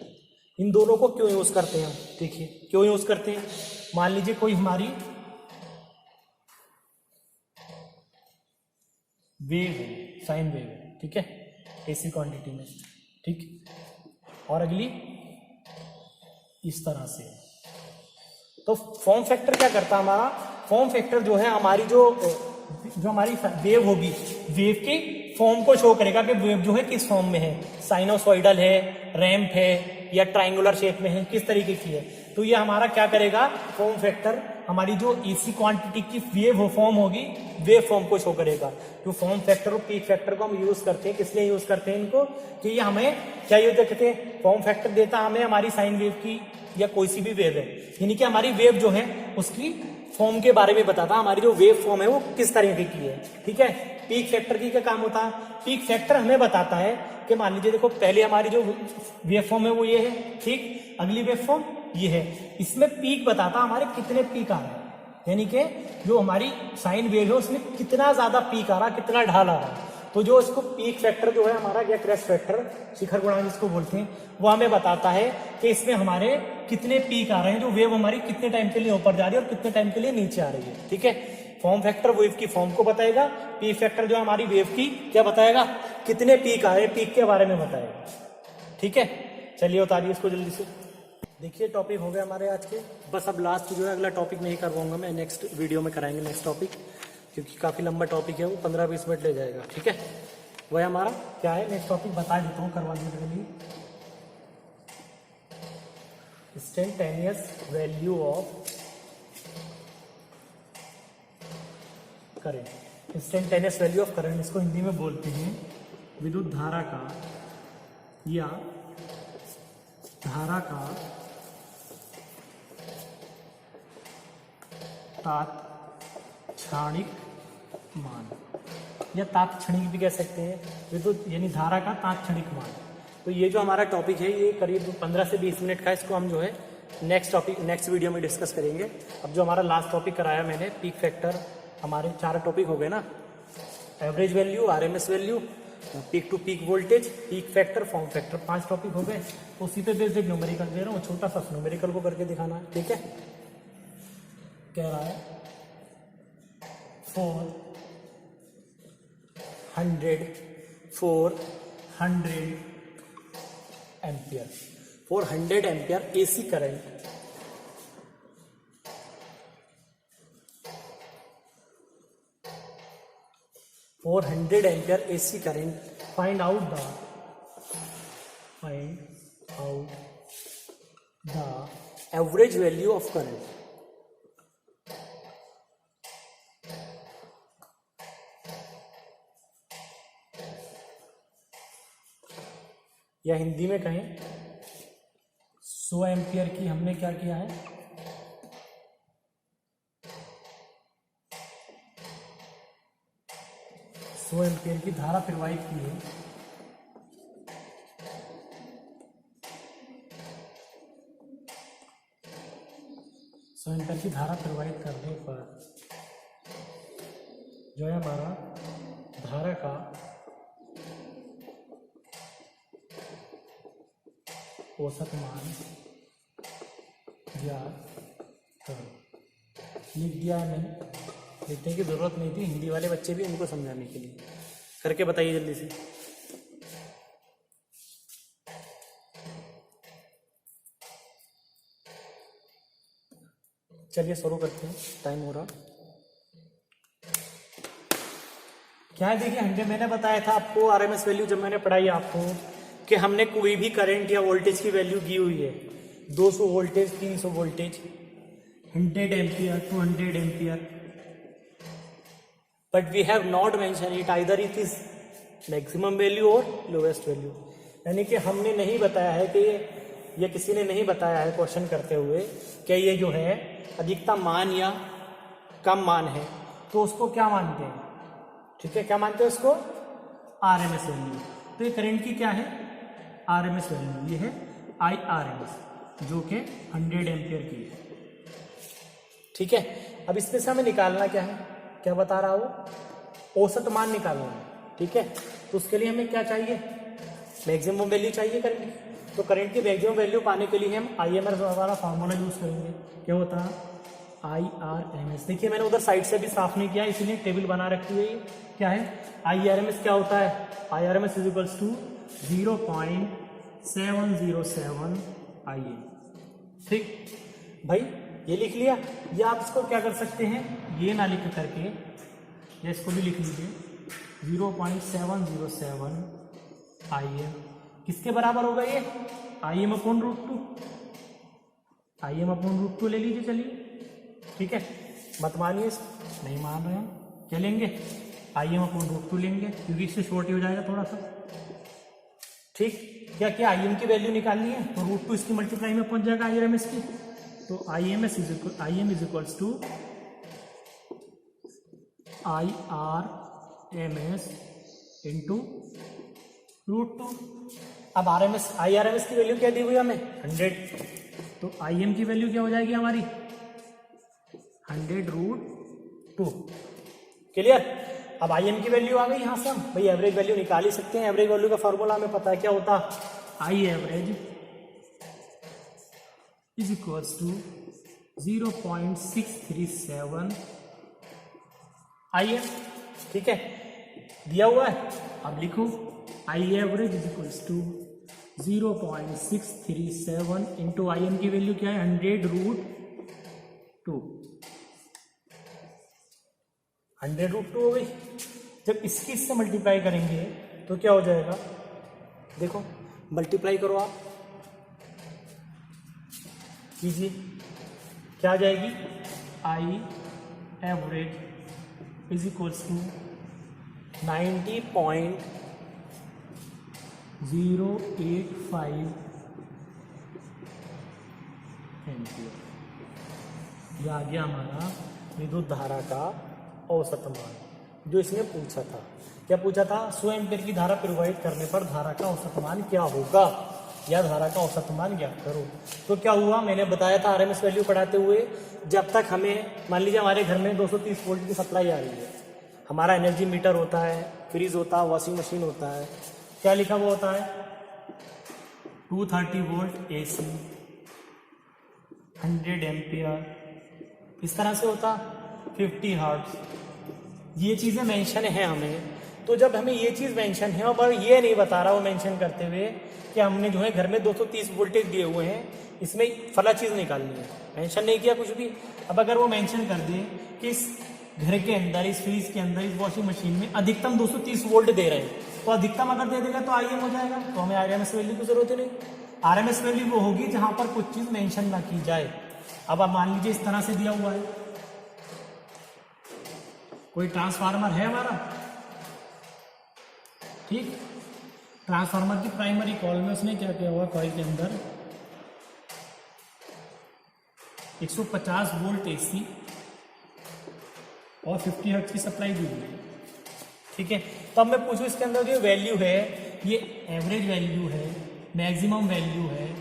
Speaker 2: इन दोनों को क्यों यूज करते हैं हम? देखिए क्यों यूज करते हैं। मान लीजिए कोई हमारी वेव है, साइन वेव है, ठीक है, एसी क्वांटिटी में, ठीक, और अगली इस तरह से। तो फॉर्म फैक्टर क्या करता है हमारा? फॉर्म फैक्टर जो है हमारी जो हमारी वेव होगी, वेव के फॉर्म को शो करेगा कि वेव जो है किस फॉर्म में है, साइनोसॉइडल है, रैंप है, या ट्राइंगुलर शेप में है, किस तरीके की है। तो ये हमारा क्या करेगा? फॉर्म फैक्टर हमारी जो एसी क्वांटिटी की वेव फॉर्म होगी, वेव फॉर्म को शो करेगा। जो फॉर्म फैक्टर और पीक फैक्टर को हम यूज करते हैं, किस लिए यूज करते हैं इनको? कि ये हमें क्या यूज करते हैं? फॉर्म फैक्टर देता हमें हमारी साइन वेव की या कोई सी भी वेव है, यानी कि हमारी वेव जो है उसकी फॉर्म के बारे में बताता, हमारी जो वेव फॉर्म है वो किस तरीके की है। ठीक है, पीक फैक्टर की क्या काम होता है? पीक फैक्टर हमें बताता है कि मान लीजिए देखो, पहले हमारी जो वेव फॉर्म है वो ये है, ठीक, अगली वेव फॉर्म ये है। इसमें पीक बताता हमारे कितने पीक आ रहे हैं, यानी कि जो हमारी साइन वेव है उसमें कितना ज्यादा पीक आ रहा, कितना ढाल आ रहा है। तो जो इसको पीक फैक्टर जो है हमारा, या क्रेस्ट फैक्टर, शिखर गुणांक जिसको बोलते हैं, वो हमें बताता है कि इसमें हमारे कितने पीक आ रहे हैं, जो वेव हमारी कितने टाइम के लिए ऊपर जा रही है और कितने टाइम के लिए नीचे आ रही है। ठीक है, फॉर्म फैक्टर वेव की फॉर्म को बताएगा, पीक फैक्टर जो हमारी वेव की क्या बताएगा? कितने पीक आ रहे हैं, पीक के बारे में बताएगा। ठीक है, चलिए उतारिए इसको जल्दी से। देखिए टॉपिक हो गए हमारे आज के। बस अब लास्ट जो है अगला टॉपिक नहीं करवाऊंगा मैं, नेक्स्ट वीडियो में कराएंगे नेक्स्ट टॉपिक, क्योंकि काफी लंबा टॉपिक है, वो 15-20 मिनट ले जाएगा। ठीक है, वह हमारा क्या है नेक्स्ट टॉपिक बता देता हूँ, करवा देने के लिए। Instantaneous value of current. Instantaneous value of current, इसको हिंदी में बोलते हैं विद्युत धारा का या धारा का तात्क्षणिक मान, या तात्क्षणिक भी कह सकते हैं, विद्युत यानी धारा का तात्क्षणिक मान। तो ये जो हमारा टॉपिक है ये करीब 15 से 20 मिनट का, इसको हम जो है नेक्स्ट वीडियो में डिस्कस करेंगे। अब जो हमारा लास्ट टॉपिक कराया मैंने, पीक फैक्टर, हमारे 4 टॉपिक हो गए ना, average value, RMS value, peak to peak voltage, peak factor, form factor, 5 topic हो गए। उसी पे बेस्ड एक न्यूमेरिकल दे रहा हूँ, छोटा सा न्यूमेरिकल को करके दिखाना है। ठीक है, कह रहा है 400 ampere, 400 ampere AC current, ampere AC current, find out the average value of current. या हिंदी में कहें 100 एम्पियर की हमने क्या किया है, 100 एम्पियर की धारा प्रवाहित की है। सौ एम्पियर की धारा प्रवाहित करने पर जो है हमारा धारा का औसत मान या लिख दिया है मैंने, लिखने की ज़रूरत नहीं थी, हिंदी वाले बच्चे भी उनको समझाने के लिए। करके बताइए जल्दी से। चलिए शुरू करते हैं, टाइम हो रहा। क्या है, देखिए 100 मैंने बताया था आपको आरएमएस वैल्यू जब मैंने पढ़ाई आपको कि हमने कोई भी करंट या वोल्टेज की वैल्यू दी हुई है, 200 voltage, 300 voltage, 100 ampere, 200 ampere, but we have not mention it either it is maximum value और लोवेस्ट वैल्यू। यानी कि हमने नहीं बताया है कि ये किसी ने नहीं बताया है क्वेश्चन करते हुए कि ये जो है अधिकतम मान या कम मान है, तो उसको क्या मानते हैं, ठीक है, क्या मानते हैं उसको, आरएमएस वैल्यू। तो ये करंट की क्या है, आरएमएस वैल्यू, ये है IRMS जो कि 100 एम्पियर की है, ठीक है। अब इसमें से हमें निकालना क्या है, क्या बता रहा हो, औसत मान निकालना है, ठीक है। तो उसके लिए हमें क्या चाहिए, मैक्सिमम वैल्यू चाहिए करंट की। तो करंट की मैक्सिमम वैल्यू पाने के लिए हम IMS वाला फार्मूला यूज करेंगे। क्या होता है, IRMS। देखिए मैंने उधर साइड से भी साफ नहीं किया, इसीलिए टेबल बना रखी हुई है। क्या है IRMS, क्या होता है, IRMS is equals to 0.707 IM। ठीक भाई, ये लिख लिया। या आप इसको क्या कर सकते हैं, ये ना लिख करके या इसको भी लिख लीजिए 0.707 IM। किसके बराबर होगा ये, IM अपॉन √2, IM अपॉन √2 ले लीजिए। चलिए ठीक है, मत मानिए, नहीं मान रहे हैं, क्या लेंगे, IM अपॉन √2 लेंगे, क्योंकि इससे शॉर्ट ही हो जाएगा थोड़ा सा। ठीक, क्या क्या IM की वैल्यू निकालनी है, तो √2 इसकी मल्टीप्लाई में पहुंच जाएगा IRMS की। तो IM is equals to IRMS into √2। अब IRMS की वैल्यू क्या दी हुई हमें, 100। तो IM की वैल्यू क्या हो जाएगी हमारी, 100 √2। क्लियर। अब IM की वैल्यू आ गई, यहाँ से हम भाई एवरेज वैल्यू निकाल ही सकते हैं। एवरेज वैल्यू का फॉर्मूला हमें पता है, क्या होता, I average is equals to 0.637 IM। ठीक है, दिया हुआ है। अब लिखो I average is equals to 0.637 into IM की वैल्यू क्या है, 100 √2। 100 √2 हो गई। जब इसकी इससे मल्टीप्लाई करेंगे तो क्या हो जाएगा, देखो मल्टीप्लाई करो आप, कीजिए, क्या आ जाएगी, I average is equals to 90.085 ampere. यह आ गया हमारा विद्युत धारा का औसत मान, जो इसने पूछा था। क्या पूछा था, 100 एम्पियर की धारा प्रवाहित करने पर धारा का औसत मान क्या होगा, या धारा का औसत मान ज्ञात करो। तो क्या हुआ, मैंने बताया था आरएमएस वैल्यू पढ़ाते हुए, जब तक हमें, मान लीजिए हमारे घर में 230 वोल्ट की सप्लाई आ रही है, हमारा एनर्जी मीटर होता है, फ्रिज होता है, वॉशिंग मशीन होता है, क्या लिखा हुआ होता है, 230 वोल्ट AC, 100 एम्पियर, इस तरह से होता 50 हर्ट्ज। ये चीज़ें मेंशन है हमें। तो जब हमें ये चीज़ मेंशन है और ये नहीं बता रहा वो मेंशन करते हुए कि हमने जो है घर में 230 वोल्टेज दिए हुए हैं, इसमें फला चीज़ निकालनी है, मेंशन नहीं किया कुछ भी। अब अगर वो मेंशन कर दे कि इस घर के अंदर, इस फ्रिज के अंदर, इस वॉशिंग मशीन में अधिकतम 230 वोल्ट दे रहे हैं, तो अधिकतम अगर दे देगा तो IM हो जाएगा, तो हमें RMS वैल्यू की जरूरत ही नहीं। RMS वैल्यू वो होगी जहां पर कुछ चीज़ मेंशन ना की जाए। अब आप मान लीजिए इस तरह से दिया हुआ है, कोई ट्रांसफार्मर है हमारा, ठीक, ट्रांसफार्मर की प्राइमरी कॉइल में उसने क्या किया हुआ, कॉइल के अंदर 150 वोल्ट AC और 50 हर्ट्ज की सप्लाई दी हुई है, ठीक है। तो अब मैं पूछूं इसके अंदर जो वैल्यू है, ये एवरेज वैल्यू है, मैक्सिमम वैल्यू है,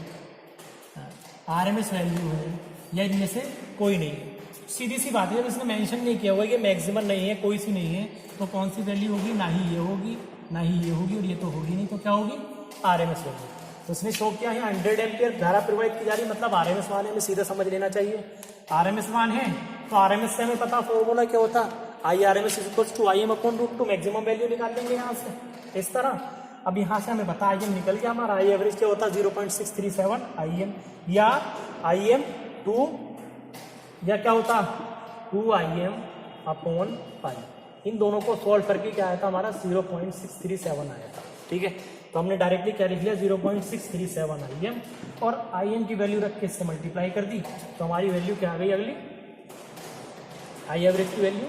Speaker 2: RMS वैल्यू है, या इनमें से कोई नहीं है। सीधी सी बात है, जब इसने मेंशन नहीं किया हुआ कि मैक्सिमम नहीं है, कोई सी नहीं है, तो कौन सी वैल्यू होगी, ना ही ये होगी, ना ही ये होगी, और ये तो होगी नहीं, तो क्या होगी, RMS वैल्यू। तो इसने शो किया है 100 एम्पियर धारा प्रवाहित की जा रही, मतलब RMS मान हमें सीधा समझ लेना चाहिए। RMS मान है तो RMS से हमें पता फॉर्मूला क्या होता, IRMS equals to IM upon root 2, maximum value निकाल लेंगे यहाँ से इस तरह। अब यहाँ से हमें पता IM निकल गया हमारा, आई एवरेज क्या होता 0.637 IM, या IM 2 या क्या होता 2 IM अपॉन पाई। इन दोनों को सॉल्व करके क्या आया था हमारा 0.637 आया था। ठीक है, तो हमने डायरेक्टली क्या लिख लिया 0.637 IM और IM की वैल्यू रख के इससे मल्टीप्लाई कर दी, तो हमारी वैल्यू क्या आ गई अगली आई एवरेज की वैल्यू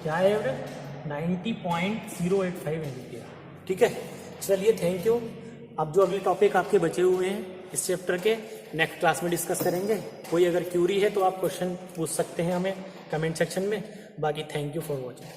Speaker 2: क्या है एवरेज 90.085 एम्पियर। ठीक है, चलिए थैंक यू। अब जो अगले टॉपिक आपके बचे हुए हैं इस चैप्टर के नेक्स्ट क्लास में डिस्कस करेंगे। कोई अगर क्यूरी है तो आप क्वेश्चन पूछ सकते हैं हमें कमेंट सेक्शन में। बाकी थैंक यू फॉर वॉचिंग।